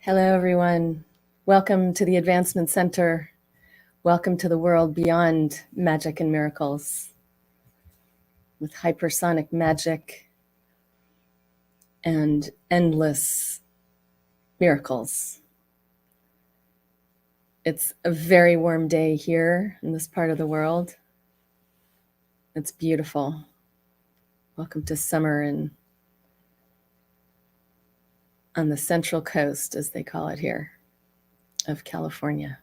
Hello, everyone. Welcome to the Advancement Center. Welcome to the world beyond magic and miracles with hypersonic magic and endless miracles. It's a very warm day here in this part of the world. It's beautiful. Welcome to summer on the Central Coast, as they call it here, of California.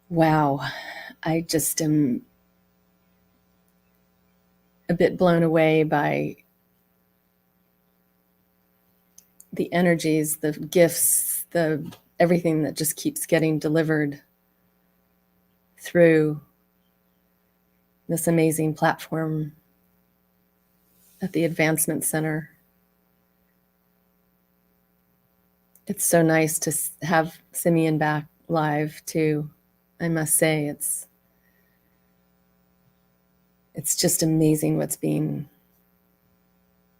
Wow, I just am a bit blown away by the energies, the gifts, everything that just keeps getting delivered through this amazing platform at the Advancement Center. It's so nice to have Simeon back live too. I must say, it's just amazing what's being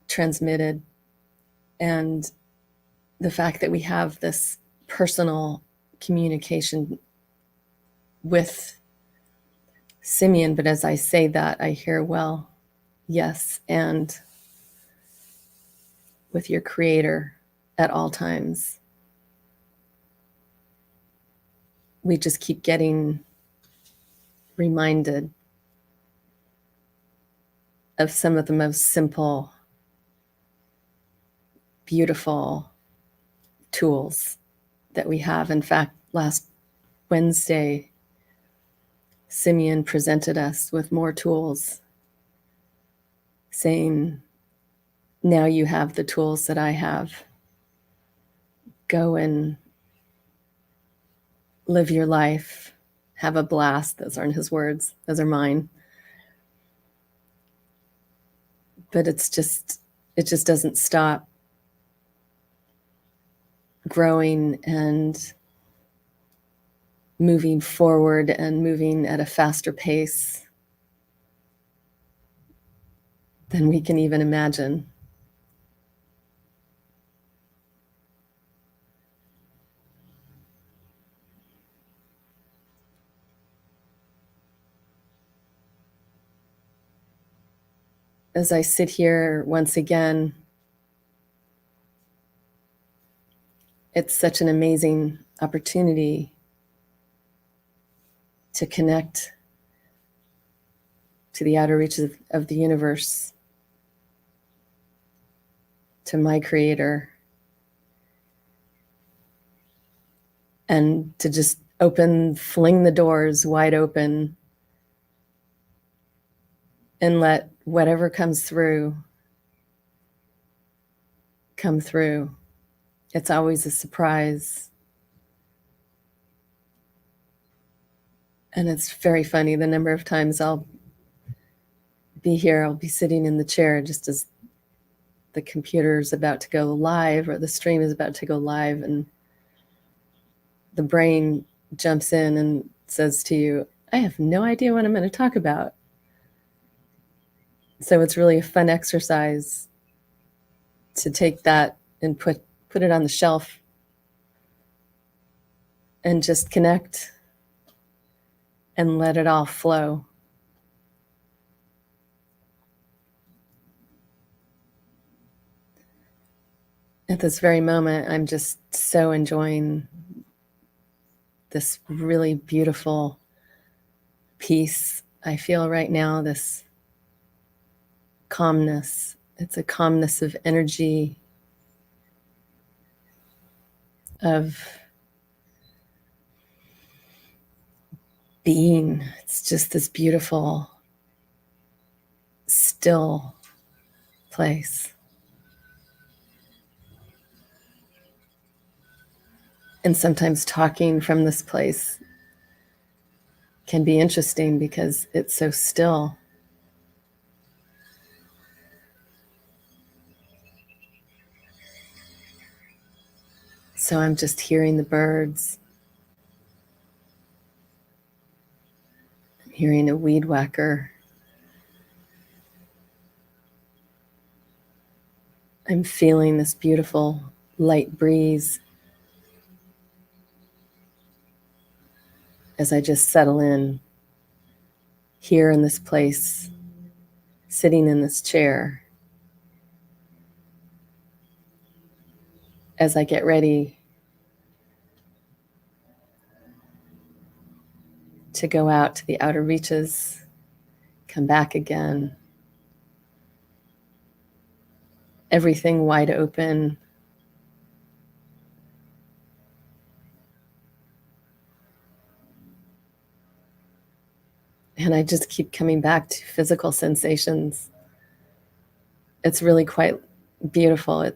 transmitted, and the fact that we have this personal communication with Simeon. But as I say that, I hear, well, yes, and with your Creator at all times. We just keep getting reminded of some of the most simple, beautiful tools that we have. In fact, last Wednesday, Simeon presented us with more tools, saying, now you have the tools that I have. Go and live your life, have a blast. Those aren't his words, those are mine. But it just doesn't stop growing and moving forward and moving at a faster pace than we can even imagine. As I sit here once again, it's such an amazing opportunity to connect to the outer reaches of the universe, to my Creator, and to just fling the doors wide open and let whatever comes through come through. It's always a surprise. And it's very funny the number of times I'll be here, I'll be sitting in the chair just as the computer's about to go live or the stream is about to go live, and the brain jumps in and says to you, I have no idea what I'm going to talk about. So it's really a fun exercise to take that and put it on the shelf and just connect and let it all flow. At this very moment, I'm just so enjoying this really beautiful peace I feel right now, this calmness. It's a calmness of energy, of being. It's just this beautiful, still place. And sometimes talking from this place can be interesting because it's so still. So I'm just hearing the birds. I'm hearing a weed whacker. I'm feeling this beautiful light breeze as I just settle in here in this place, sitting in this chair, as I get ready to go out to the outer reaches, come back again, everything wide open. And I just keep coming back to physical sensations. It's really quite beautiful.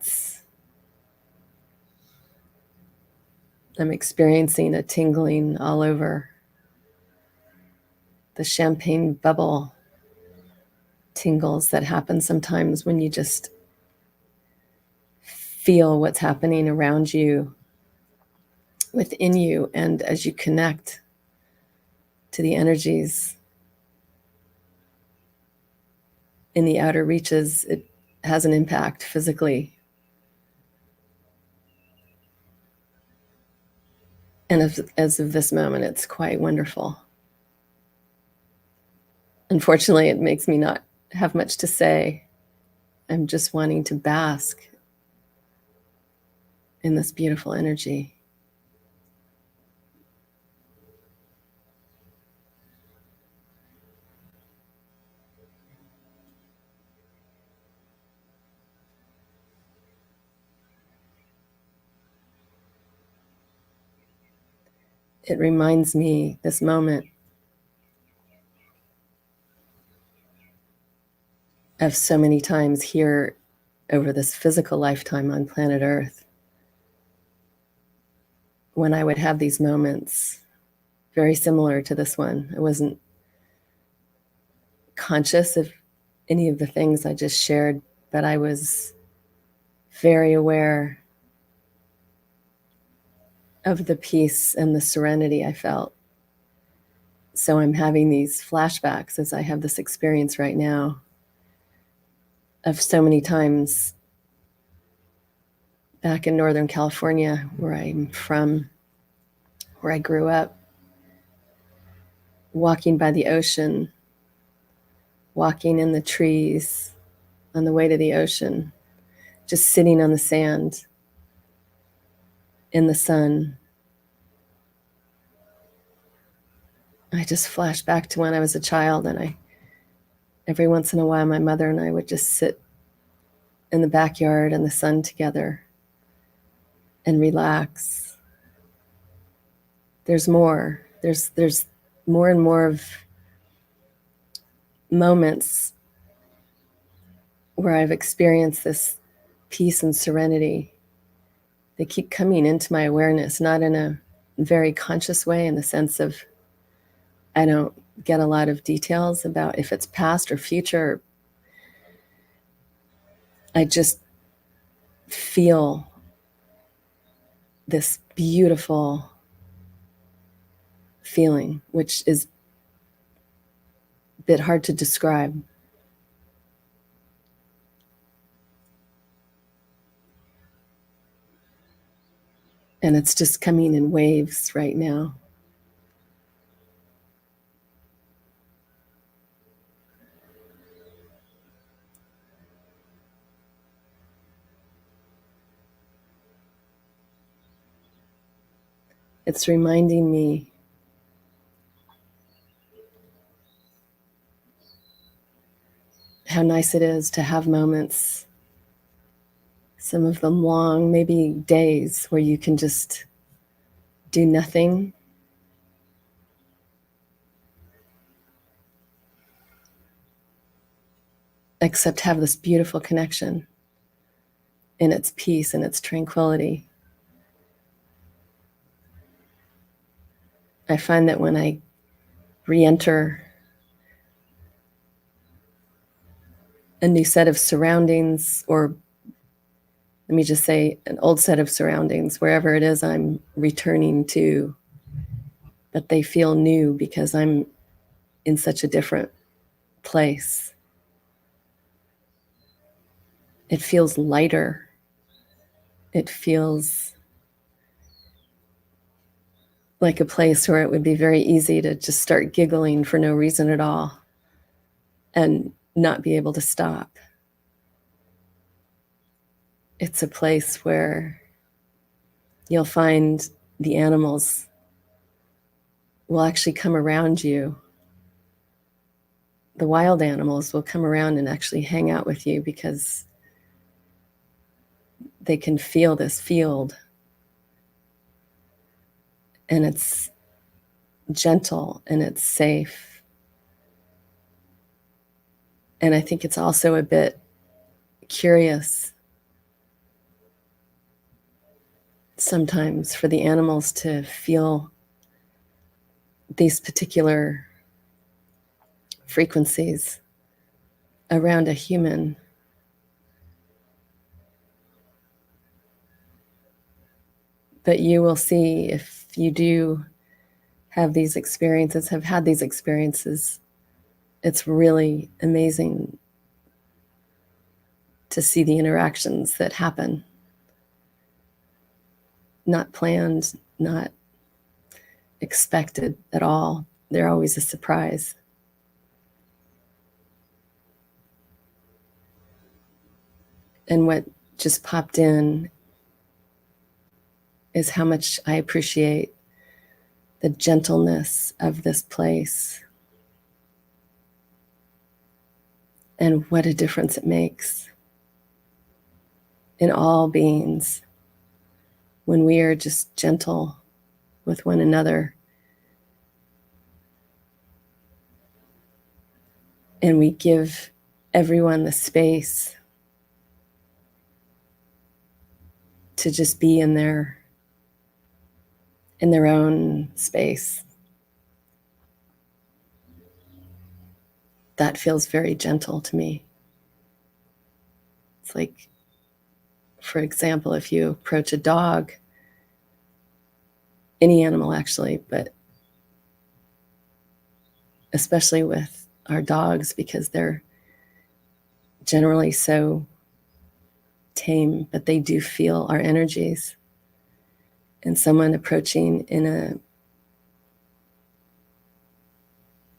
I'm experiencing a tingling all over, the champagne bubble tingles that happen sometimes when you just feel what's happening around you, within you, and as you connect to the energies in the outer reaches, it has an impact physically. And as of this moment, it's quite wonderful. Unfortunately, it makes me not have much to say. I'm just wanting to bask in this beautiful energy. It reminds me, this moment, of so many times here over this physical lifetime on planet Earth, when I would have these moments very similar to this one. I wasn't conscious of any of the things I just shared, but I was very aware of the peace and the serenity I felt. So I'm having these flashbacks as I have this experience right now of so many times back in Northern California, where I'm from, where I grew up, walking by the ocean, walking in the trees on the way to the ocean, just sitting on the sand in the sun. I just flash back to when I was a child, and every once in a while, my mother and I would just sit in the backyard in the sun together and relax. There's more. There's more and more of moments where I've experienced this peace and serenity. They keep coming into my awareness, not in a very conscious way, in the sense of I don't get a lot of details about if it's past or future. I just feel this beautiful feeling, which is a bit hard to describe. And it's just coming in waves right now. It's reminding me how nice it is to have moments, some of them long, maybe days, where you can just do nothing except have this beautiful connection in its peace and its tranquility. I find that when I re-enter a new set of surroundings, or let me just say an old set of surroundings, wherever it is I'm returning to, but they feel new because I'm in such a different place. it feels lighter. It feels like a place where it would be very easy to just start giggling for no reason at all and not be able to stop. It's a place where you'll find the animals will actually come around you. The wild animals will come around and actually hang out with you because they can feel this field. And it's gentle and it's safe. And I think it's also a bit curious sometimes for the animals to feel these particular frequencies around a human. But you will see, if you do have these experiences, have had these experiences, it's really amazing to see the interactions that happen. Not planned, not expected at all. They're always a surprise. And what just popped in is how much I appreciate the gentleness of this place and what a difference it makes in all beings when we are just gentle with one another and we give everyone the space to just be in their own space. That feels very gentle to me. It's like, for example, if you approach a dog, any animal actually, but especially with our dogs because they're generally so tame, but they do feel our energies. And someone approaching in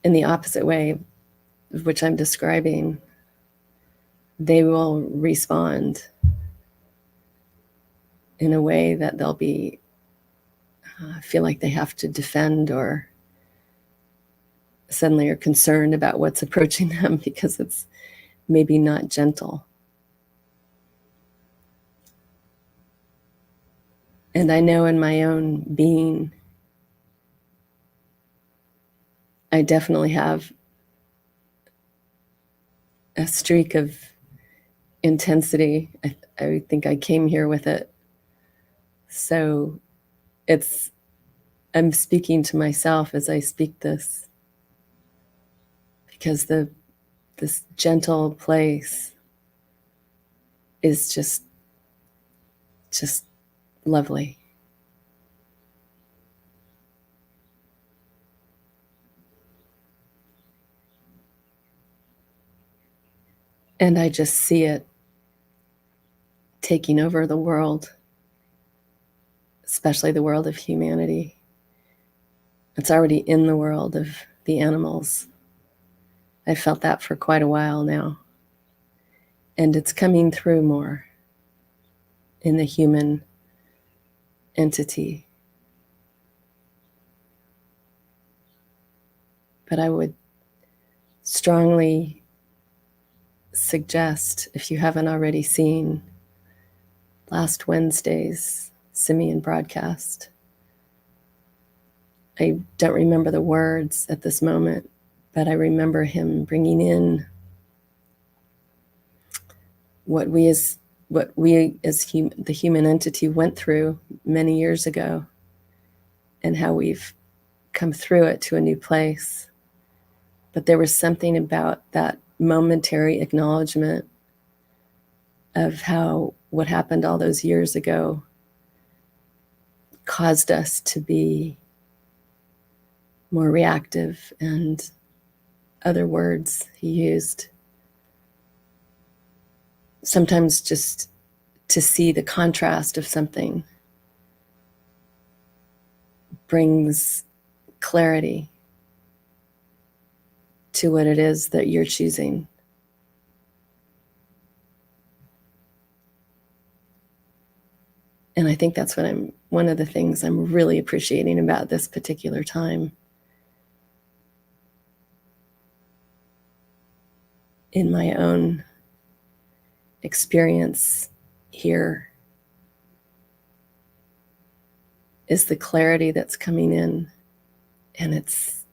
the opposite way, which I'm describing, they will respond in a way that they'll be feel like they have to defend or suddenly are concerned about what's approaching them because it's maybe not gentle. And I know in my own being, I definitely have a streak of intensity. I think I came here with it. So I'm speaking to myself as I speak this because this gentle place is just lovely. And I just see it taking over the world, especially the world of humanity. It's already in the world of the animals. I felt that for quite a while now. And it's coming through more in the human entity. But I would strongly suggest, if you haven't already seen last Wednesday's Simeon broadcast, I don't remember the words at this moment, but I remember him bringing in what we as the human entity went through many years ago and how we've come through it to a new place. But there was something about that momentary acknowledgement of how what happened all those years ago caused us to be more reactive, and other words he used. sometimes just to see the contrast of something brings clarity to what it is that you're choosing. And I think that's one of the things I'm really appreciating about this particular time in my own experience here is the clarity that's coming in. And it's,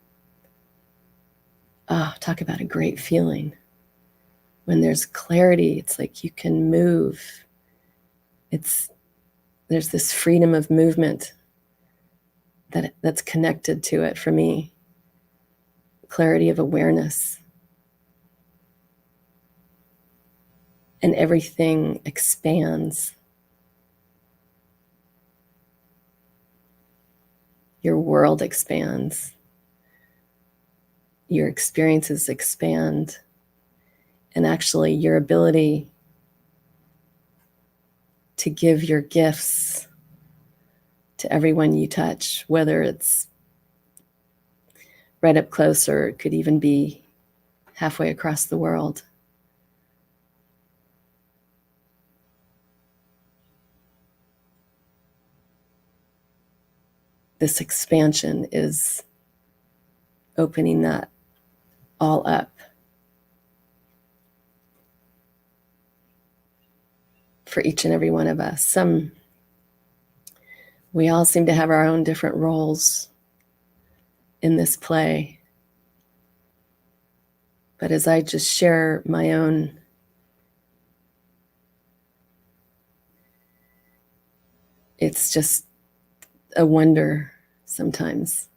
talk about a great feeling. When there's clarity, it's like you can move. There's this freedom of movement that's connected to it for me. Clarity of awareness. And everything expands. Your world expands. Your experiences expand. And actually, your ability to give your gifts to everyone you touch, whether it's right up close or it could even be halfway across the world. This expansion is opening that all up for each and every one of us. We all seem to have our own different roles in this play. But as I just share my own, it's just a wonder sometimes.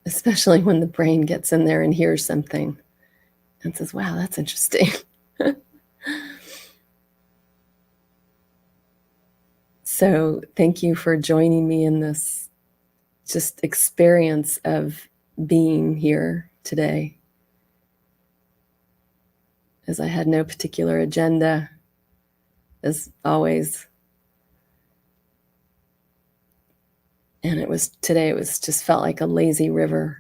Especially when the brain gets in there and hears something and says, wow, that's interesting. So thank you for joining me in this just experience of being here today. As I had no particular agenda, as always. And today it was just felt like a lazy river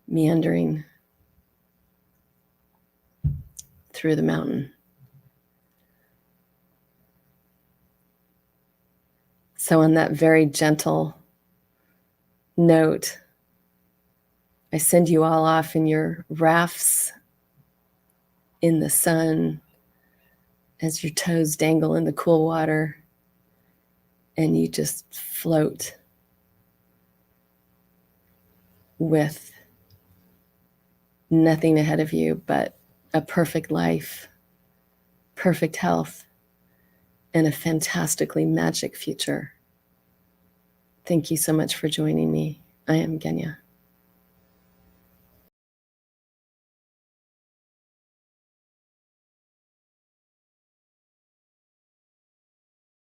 meandering through the mountain. So on that very gentle note, I send you all off in your rafts in the sun as your toes dangle in the cool water and you just float with nothing ahead of you but a perfect life, perfect health, and a fantastically magic future. Thank you so much for joining me. I am Genya.